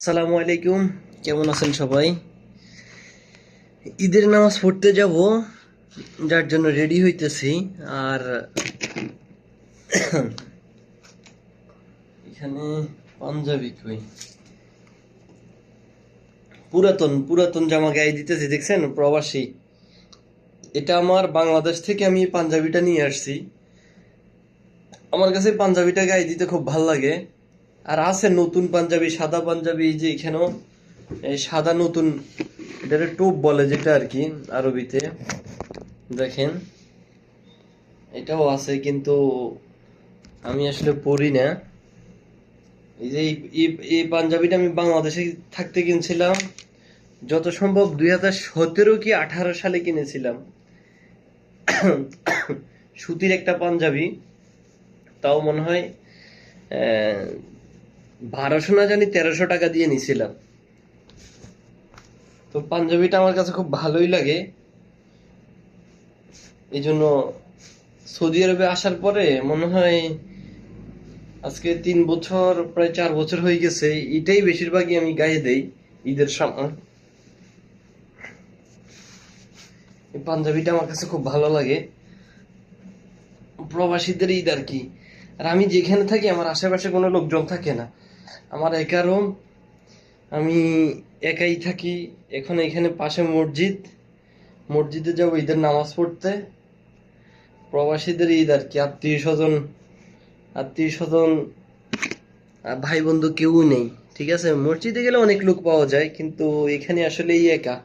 আসসালামু আলাইকুম। কেমন আছেন সবাই? ঈদের নামাজ পড়তে যাব, যার জন্য রেডি হইতেছি। আর এখানে পাঞ্জাবি কই, পুরাতন পুরাতন জামা গায়ে দিতেছি, দেখছেন? প্রবাসী। এটা আমার বাংলাদেশ থেকে আমি এই পাঞ্জাবিটা নিয়ে আসছি। আমার কাছে পাঞ্জাবিটা গায়ে দিতে খুব ভাল লাগে। আর আছে নতুন পাঞ্জাবি, সাদা পাঞ্জাবি, এই যে এখানেও এই সাদা নতুন, এটারে টোপ বলে যেটা আর কি আরবিতে। দেখেন, এটাও আছে, কিন্তু আমি আসলে পড়ি না। এই যে এই পাঞ্জাবিটা আমি বাংলাদেশে থাকতে কিনছিলাম, যত সম্ভব 2017 কি 18 সালে কিনেছিলাম। সুতির একটা পাঞ্জাবি, তাও মনে হয় 1200 না জানি 1300 টাকা দিয়ে নিছিলাম। তো পাঞ্জাবিটা আমার কাছে খুব ভালোই লাগে। এই জন্য সৌদি আরবে আসার পরে মনে হয় আজকে 3 বছর, প্রায় 4 বছর হয়ে গেছে, এটাই বেশিরভাগই আমি গায়ে দেই ঈদের সময়। এই পাঞ্জাবিটা আমার কাছে খুব ভালো লাগে, প্রবাসীদের ঈদ আর কি। আর আমি যেখানে থাকি আমার আশেপাশে কোনো লোকজন থাকে না, আমার একা রুম, আমি একাই থাকি। এখন এখানে পাশে মসজিদ, মসজিদে যাবো ঈদের নামাজ পড়তে। প্রবাসীদের ঈদ আর কি, আত্মীয় স্বজন ভাই বন্ধু কেউ নেই। ঠিক আছে, মসজিদে গেলে অনেক লোক পাওয়া যায়, কিন্তু এখানে আসলে একা।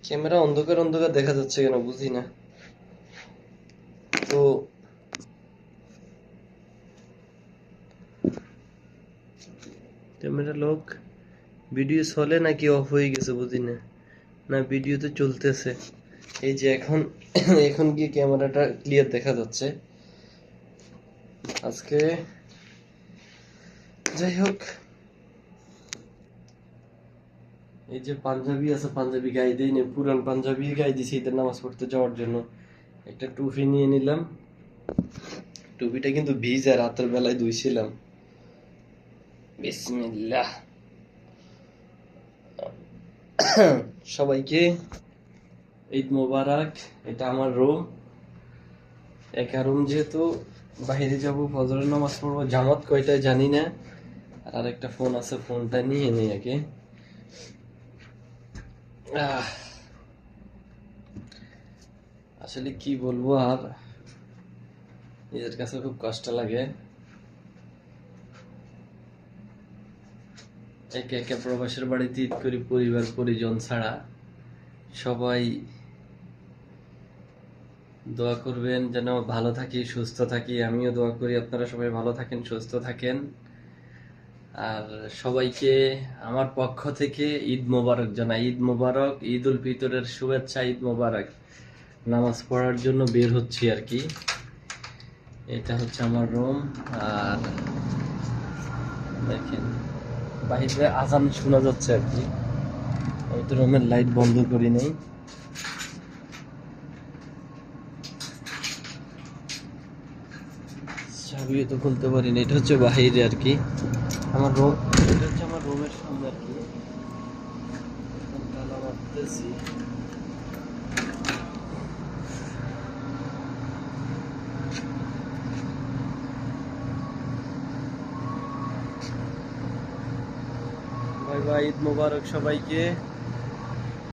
ক্যামেরা অন্ধকার অন্ধকার দেখা যাচ্ছে কেন বুঝি না। তো ক্যামেরা লক, ভিডিও চলে নাকি অফ হয়ে গেছে বুঝি না। না, ভিডিও তো চলতেছে। এই যে এখন এখন গিয়ে ক্যামেরাটা ক্লিয়ার দেখা যাচ্ছে আজকে। যাই হোক, এই যে পাঞ্জাবি আছে, পাঞ্জাবি গায়ে দিই না, পুরান পাঞ্জাবি গায়ে দিছি ঈদের নামাজ পড়তে যাওয়ার জন্য। একটা টুপি নিয়ে নিলাম, টুপিটা কিন্তু ভিজা, রাতের বেলায় ধুইছিলাম। বিসমিল্লাহ। সবাইকে ঈদ মোবারক। এটা আমার রুম, একা রুম যেহেতু, বাইরে যাব, ফজরের নামাজ পড়বো, জামাত কয়টায় জানি না। আর একটা ফোন আছে, ফোনটা নিয়ে নেই আগে। আসলে কি বলবো আর, নিজের কাছে খুব কষ্ট লাগে। একে একে প্রবাসের বাড়িতে ঈদ করি পরিবার পরিজন ছাড়া। সবাই দোয়া করবেন যেন ভালো থাকি, সুস্থ থাকি। আমিও দোয়া করি আপনারা সবাই ভালো থাকেন, সুস্থ থাকেন। আর সবাইকে আমার পক্ষ থেকে ঈদ মোবারক জানাই। ঈদ মোবারক, ঈদ উল ফিতরের শুভেচ্ছা, ঈদ মোবারক। নামাজ পড়ার জন্য বের হচ্ছি আর কি। এটা হচ্ছে আমার রুম। আর দেখেন, বাইরে আজান শোনা যাচ্ছে আর কি। আমি তো রুমের লাইট বন্ধ করি নাই। চাবিও তো খুলতে পারি না। এটা হচ্ছে বাইরে আর কি আমার রুম। এটা হচ্ছে আমার রুমের সামনে আর কি। এখন তালা মারতেছি। বাই বাই, ঈদ মোবারক সবাইকে।